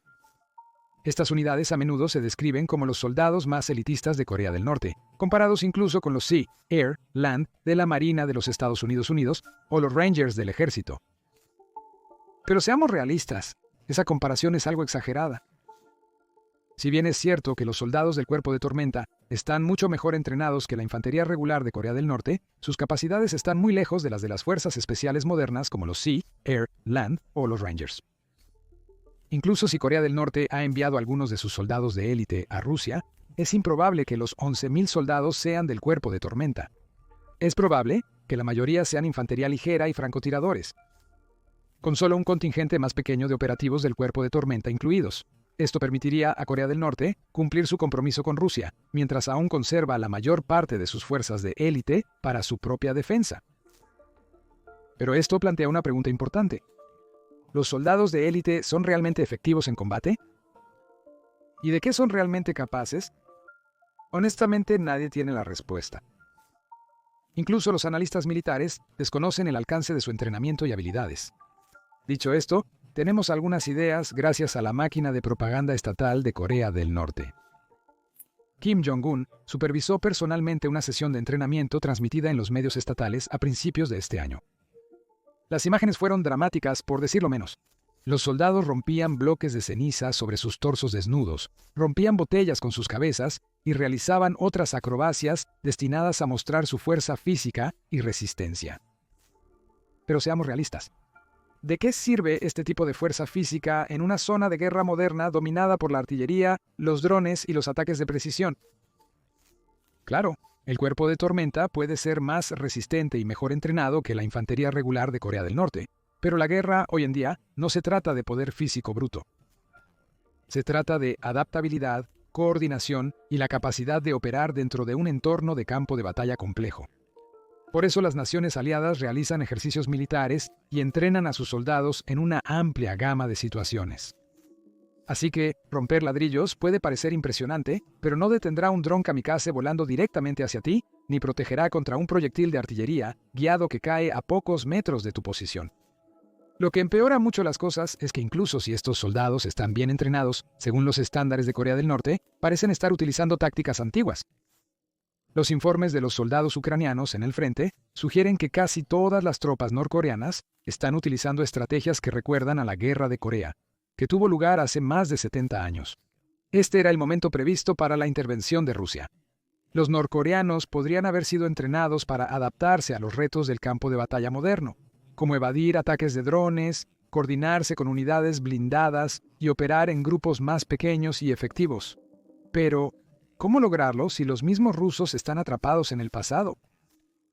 Estas unidades a menudo se describen como los soldados más elitistas de Corea del Norte, comparados incluso con los Sea, Air, Land de la Marina de los Estados Unidos o los Rangers del Ejército. Pero seamos realistas, esa comparación es algo exagerada. Si bien es cierto que los soldados del Cuerpo de Tormenta están mucho mejor entrenados que la infantería regular de Corea del Norte, sus capacidades están muy lejos de las de las fuerzas especiales modernas como los Sea, Air, Land o los Rangers. Incluso si Corea del Norte ha enviado algunos de sus soldados de élite a Rusia, es improbable que los 11.000 soldados sean del Cuerpo de Tormenta. Es probable que la mayoría sean infantería ligera y francotiradores, con solo un contingente más pequeño de operativos del Cuerpo de Tormenta incluidos. Esto permitiría a Corea del Norte cumplir su compromiso con Rusia, mientras aún conserva la mayor parte de sus fuerzas de élite para su propia defensa. Pero esto plantea una pregunta importante. ¿Los soldados de élite son realmente efectivos en combate? ¿Y de qué son realmente capaces? Honestamente, nadie tiene la respuesta. Incluso los analistas militares desconocen el alcance de su entrenamiento y habilidades. Dicho esto, tenemos algunas ideas gracias a la máquina de propaganda estatal de Corea del Norte. Kim Jong-un supervisó personalmente una sesión de entrenamiento transmitida en los medios estatales a principios de este año. Las imágenes fueron dramáticas, por decirlo menos. Los soldados rompían bloques de ceniza sobre sus torsos desnudos, rompían botellas con sus cabezas y realizaban otras acrobacias destinadas a mostrar su fuerza física y resistencia. Pero seamos realistas. ¿De qué sirve este tipo de fuerza física en una zona de guerra moderna dominada por la artillería, los drones y los ataques de precisión? Claro, el Cuerpo de Tormenta puede ser más resistente y mejor entrenado que la infantería regular de Corea del Norte, pero la guerra hoy en día no se trata de poder físico bruto. Se trata de adaptabilidad, coordinación y la capacidad de operar dentro de un entorno de campo de batalla complejo. Por eso las naciones aliadas realizan ejercicios militares y entrenan a sus soldados en una amplia gama de situaciones. Así que romper ladrillos puede parecer impresionante, pero no detendrá un dron kamikaze volando directamente hacia ti, ni protegerá contra un proyectil de artillería guiado que cae a pocos metros de tu posición. Lo que empeora mucho las cosas es que incluso si estos soldados están bien entrenados, según los estándares de Corea del Norte, parecen estar utilizando tácticas antiguas. Los informes de los soldados ucranianos en el frente sugieren que casi todas las tropas norcoreanas están utilizando estrategias que recuerdan a la Guerra de Corea, que tuvo lugar hace más de 70 años. Este era el momento previsto para la intervención de Rusia. Los norcoreanos podrían haber sido entrenados para adaptarse a los retos del campo de batalla moderno, como evadir ataques de drones, coordinarse con unidades blindadas y operar en grupos más pequeños y efectivos. Pero ¿cómo lograrlo si los mismos rusos están atrapados en el pasado?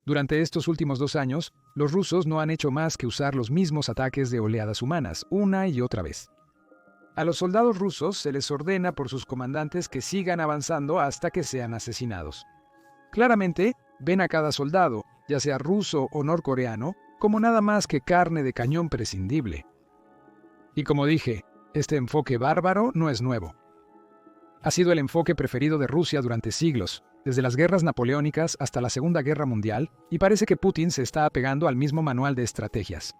Durante estos últimos 2 años, los rusos no han hecho más que usar los mismos ataques de oleadas humanas, una y otra vez. A los soldados rusos se les ordena por sus comandantes que sigan avanzando hasta que sean asesinados. Claramente, ven a cada soldado, ya sea ruso o norcoreano, como nada más que carne de cañón prescindible. Y como dije, este enfoque bárbaro no es nuevo. Ha sido el enfoque preferido de Rusia durante siglos, desde las guerras napoleónicas hasta la Segunda Guerra Mundial, y parece que Putin se está apegando al mismo manual de estrategias.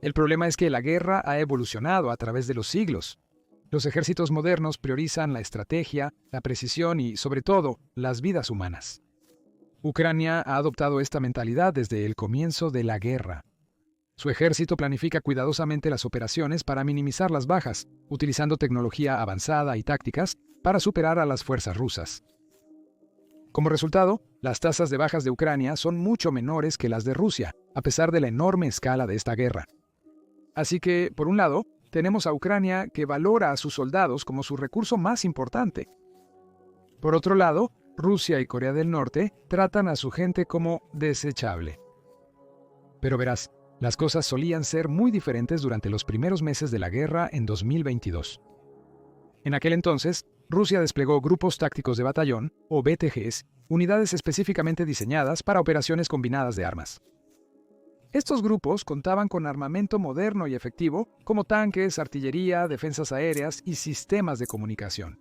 El problema es que la guerra ha evolucionado a través de los siglos. Los ejércitos modernos priorizan la estrategia, la precisión y, sobre todo, las vidas humanas. Ucrania ha adoptado esta mentalidad desde el comienzo de la guerra. Su ejército planifica cuidadosamente las operaciones para minimizar las bajas, utilizando tecnología avanzada y tácticas para superar a las fuerzas rusas. Como resultado, las tasas de bajas de Ucrania son mucho menores que las de Rusia, a pesar de la enorme escala de esta guerra. Así que, por un lado, tenemos a Ucrania que valora a sus soldados como su recurso más importante. Por otro lado, Rusia y Corea del Norte tratan a su gente como desechable. Pero verás, las cosas solían ser muy diferentes durante los primeros meses de la guerra en 2022. En aquel entonces, Rusia desplegó grupos tácticos de batallón, o BTGs, unidades específicamente diseñadas para operaciones combinadas de armas. Estos grupos contaban con armamento moderno y efectivo, como tanques, artillería, defensas aéreas y sistemas de comunicación.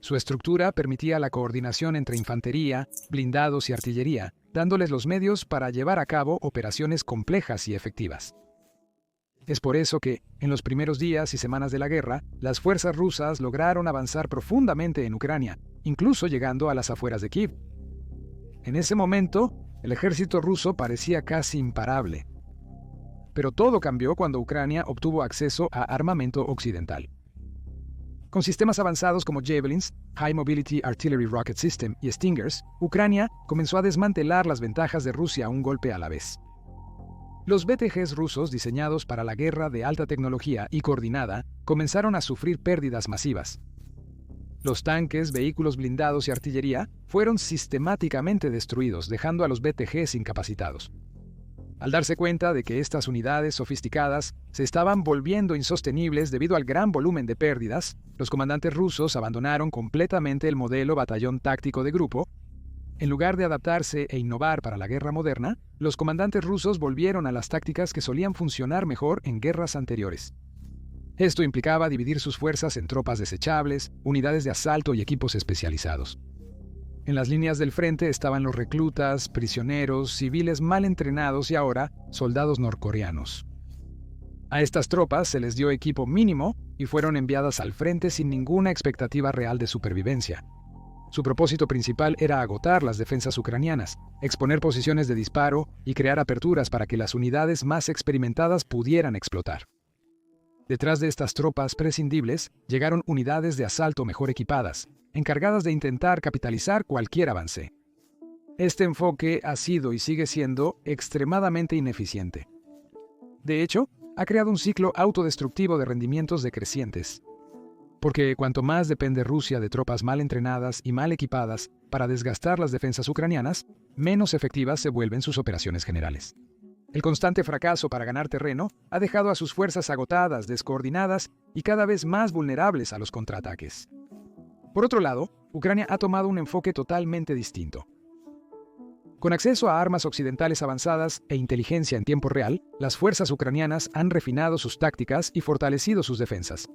Su estructura permitía la coordinación entre infantería, blindados y artillería, dándoles los medios para llevar a cabo operaciones complejas y efectivas. Es por eso que, en los primeros días y semanas de la guerra, las fuerzas rusas lograron avanzar profundamente en Ucrania, incluso llegando a las afueras de Kiev. En ese momento, el ejército ruso parecía casi imparable. Pero todo cambió cuando Ucrania obtuvo acceso a armamento occidental. Con sistemas avanzados como Javelins, High Mobility Artillery Rocket System y Stingers, Ucrania comenzó a desmantelar las ventajas de Rusia un golpe a la vez. Los BTGs rusos diseñados para la guerra de alta tecnología y coordinada comenzaron a sufrir pérdidas masivas. Los tanques, vehículos blindados y artillería fueron sistemáticamente destruidos, dejando a los BTGs incapacitados. Al darse cuenta de que estas unidades sofisticadas se estaban volviendo insostenibles debido al gran volumen de pérdidas, los comandantes rusos abandonaron completamente el modelo batallón táctico de grupo. En lugar de adaptarse e innovar para la guerra moderna, los comandantes rusos volvieron a las tácticas que solían funcionar mejor en guerras anteriores. Esto implicaba dividir sus fuerzas en tropas desechables, unidades de asalto y equipos especializados. En las líneas del frente estaban los reclutas, prisioneros, civiles mal entrenados y ahora soldados norcoreanos. A estas tropas se les dio equipo mínimo y fueron enviadas al frente sin ninguna expectativa real de supervivencia. Su propósito principal era agotar las defensas ucranianas, exponer posiciones de disparo y crear aperturas para que las unidades más experimentadas pudieran explotar. Detrás de estas tropas prescindibles llegaron unidades de asalto mejor equipadas, encargadas de intentar capitalizar cualquier avance. Este enfoque ha sido y sigue siendo extremadamente ineficiente. De hecho, ha creado un ciclo autodestructivo de rendimientos decrecientes. Porque cuanto más depende Rusia de tropas mal entrenadas y mal equipadas para desgastar las defensas ucranianas, menos efectivas se vuelven sus operaciones generales. El constante fracaso para ganar terreno ha dejado a sus fuerzas agotadas, descoordinadas y cada vez más vulnerables a los contraataques. Por otro lado, Ucrania ha tomado un enfoque totalmente distinto. Con acceso a armas occidentales avanzadas e inteligencia en tiempo real, las fuerzas ucranianas han refinado sus tácticas y fortalecido sus defensas.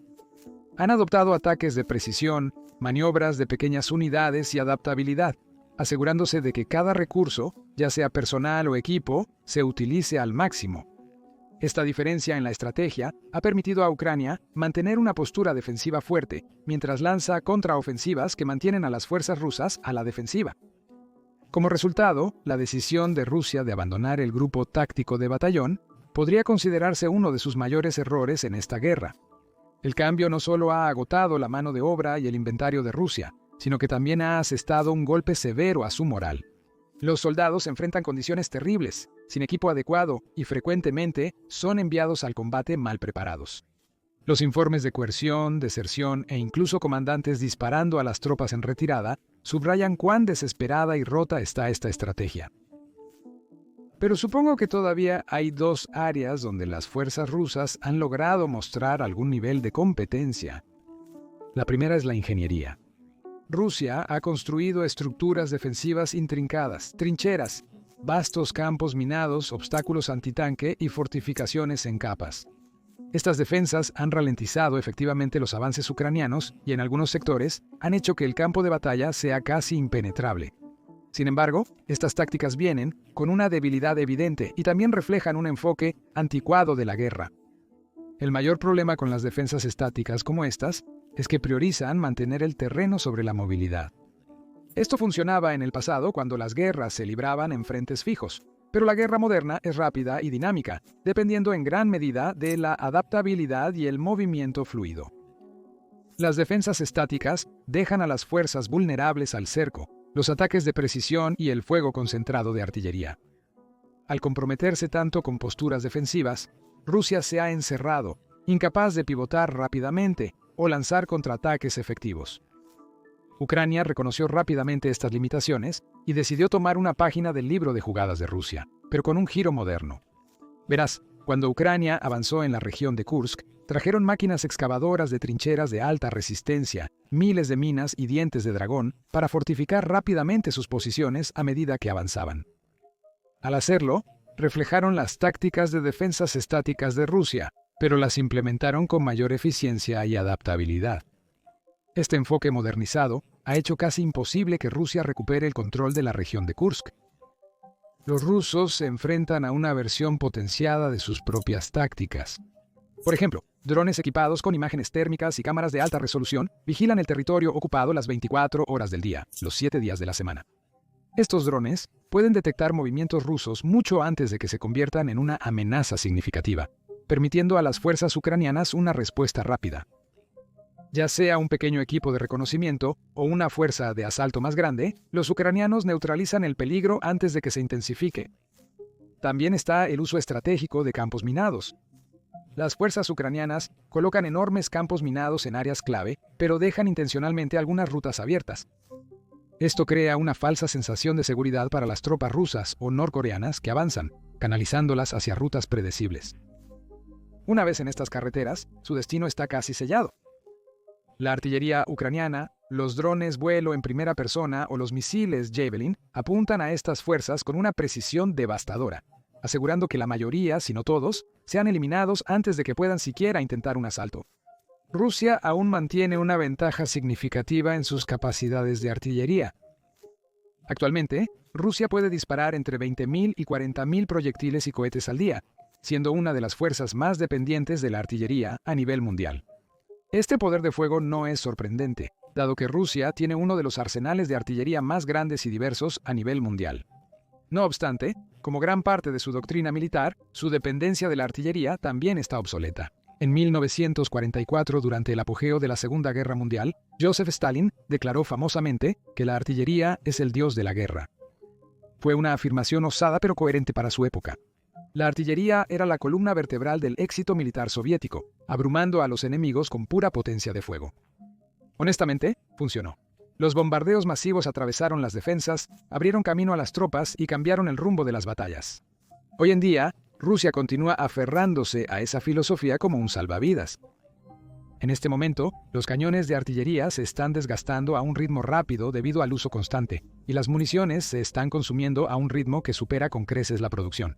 Han adoptado ataques de precisión, maniobras de pequeñas unidades y adaptabilidad, asegurándose de que cada recurso, ya sea personal o equipo, se utilice al máximo. Esta diferencia en la estrategia ha permitido a Ucrania mantener una postura defensiva fuerte, mientras lanza contraofensivas que mantienen a las fuerzas rusas a la defensiva. Como resultado, la decisión de Rusia de abandonar el grupo táctico de batallón podría considerarse uno de sus mayores errores en esta guerra. El cambio no solo ha agotado la mano de obra y el inventario de Rusia, sino que también ha asestado un golpe severo a su moral. Los soldados enfrentan condiciones terribles, sin equipo adecuado y frecuentemente son enviados al combate mal preparados. Los informes de coerción, deserción e incluso comandantes disparando a las tropas en retirada subrayan cuán desesperada y rota está esta estrategia. Pero supongo que todavía hay dos áreas donde las fuerzas rusas han logrado mostrar algún nivel de competencia. La primera es la ingeniería. Rusia ha construido estructuras defensivas intrincadas, trincheras, vastos campos minados, obstáculos antitanque y fortificaciones en capas. Estas defensas han ralentizado efectivamente los avances ucranianos y en algunos sectores han hecho que el campo de batalla sea casi impenetrable. Sin embargo, estas tácticas vienen con una debilidad evidente y también reflejan un enfoque anticuado de la guerra. El mayor problema con las defensas estáticas como estas es que priorizan mantener el terreno sobre la movilidad. Esto funcionaba en el pasado cuando las guerras se libraban en frentes fijos, pero la guerra moderna es rápida y dinámica, dependiendo en gran medida de la adaptabilidad y el movimiento fluido. Las defensas estáticas dejan a las fuerzas vulnerables al cerco, los ataques de precisión y el fuego concentrado de artillería. Al comprometerse tanto con posturas defensivas, Rusia se ha encerrado, incapaz de pivotar rápidamente o lanzar contraataques efectivos. Ucrania reconoció rápidamente estas limitaciones y decidió tomar una página del libro de jugadas de Rusia, pero con un giro moderno. Verás, cuando Ucrania avanzó en la región de Kursk, trajeron máquinas excavadoras de trincheras de alta resistencia, miles de minas y dientes de dragón para fortificar rápidamente sus posiciones a medida que avanzaban. Al hacerlo, reflejaron las tácticas de defensas estáticas de Rusia, pero las implementaron con mayor eficiencia y adaptabilidad. Este enfoque modernizado ha hecho casi imposible que Rusia recupere el control de la región de Kursk. Los rusos se enfrentan a una versión potenciada de sus propias tácticas. Por ejemplo, drones equipados con imágenes térmicas y cámaras de alta resolución vigilan el territorio ocupado las 24 horas del día, los 7 días de la semana. Estos drones pueden detectar movimientos rusos mucho antes de que se conviertan en una amenaza significativa, permitiendo a las fuerzas ucranianas una respuesta rápida. Ya sea un pequeño equipo de reconocimiento o una fuerza de asalto más grande, los ucranianos neutralizan el peligro antes de que se intensifique. También está el uso estratégico de campos minados. Las fuerzas ucranianas colocan enormes campos minados en áreas clave, pero dejan intencionalmente algunas rutas abiertas. Esto crea una falsa sensación de seguridad para las tropas rusas o norcoreanas que avanzan, canalizándolas hacia rutas predecibles. Una vez en estas carreteras, su destino está casi sellado. La artillería ucraniana, los drones vuelo en primera persona o los misiles Javelin apuntan a estas fuerzas con una precisión devastadora, asegurando que la mayoría, si no todos, sean eliminados antes de que puedan siquiera intentar un asalto. Rusia aún mantiene una ventaja significativa en sus capacidades de artillería. Actualmente, Rusia puede disparar entre 20.000 y 40.000 proyectiles y cohetes al día, siendo una de las fuerzas más dependientes de la artillería a nivel mundial. Este poder de fuego no es sorprendente, dado que Rusia tiene uno de los arsenales de artillería más grandes y diversos a nivel mundial. No obstante, como gran parte de su doctrina militar, su dependencia de la artillería también está obsoleta. En 1944, durante el apogeo de la Segunda Guerra Mundial, Joseph Stalin declaró famosamente que la artillería es el dios de la guerra. Fue una afirmación osada pero coherente para su época. La artillería era la columna vertebral del éxito militar soviético, abrumando a los enemigos con pura potencia de fuego. Honestamente, funcionó. Los bombardeos masivos atravesaron las defensas, abrieron camino a las tropas y cambiaron el rumbo de las batallas. Hoy en día, Rusia continúa aferrándose a esa filosofía como un salvavidas. En este momento, los cañones de artillería se están desgastando a un ritmo rápido debido al uso constante, y las municiones se están consumiendo a un ritmo que supera con creces la producción.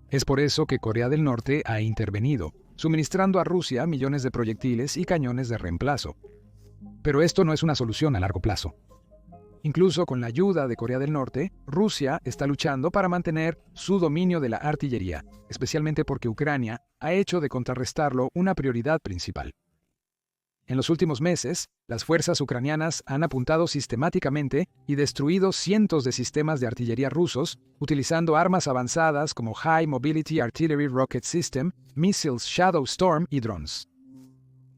Es por eso que Corea del Norte ha intervenido, suministrando a Rusia millones de proyectiles y cañones de reemplazo. Pero esto no es una solución a largo plazo. Incluso con la ayuda de Corea del Norte, Rusia está luchando para mantener su dominio de la artillería, especialmente porque Ucrania ha hecho de contrarrestarlo una prioridad principal. En los últimos meses, las fuerzas ucranianas han apuntado sistemáticamente y destruido cientos de sistemas de artillería rusos, utilizando armas avanzadas como High Mobility Artillery Rocket System, Missiles Shadow Storm y drones.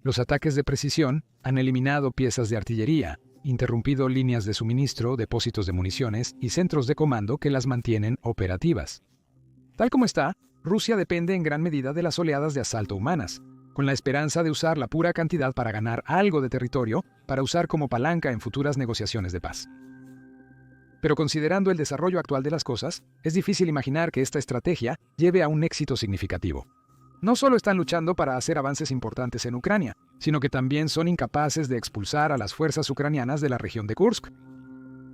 Los ataques de precisión han eliminado piezas de artillería, interrumpido líneas de suministro, depósitos de municiones y centros de comando que las mantienen operativas. Tal como está, Rusia depende en gran medida de las oleadas de asalto humanas, con la esperanza de usar la pura cantidad para ganar algo de territorio para usar como palanca en futuras negociaciones de paz. Pero considerando el desarrollo actual de las cosas, es difícil imaginar que esta estrategia lleve a un éxito significativo. No solo están luchando para hacer avances importantes en Ucrania, sino que también son incapaces de expulsar a las fuerzas ucranianas de la región de Kursk.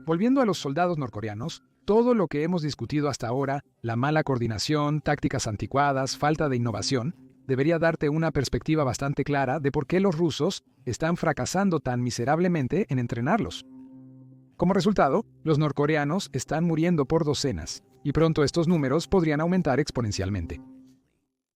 Volviendo a los soldados norcoreanos, todo lo que hemos discutido hasta ahora, la mala coordinación, tácticas anticuadas, falta de innovación, debería darte una perspectiva bastante clara de por qué los rusos están fracasando tan miserablemente en entrenarlos. Como resultado, los norcoreanos están muriendo por docenas, y pronto estos números podrían aumentar exponencialmente.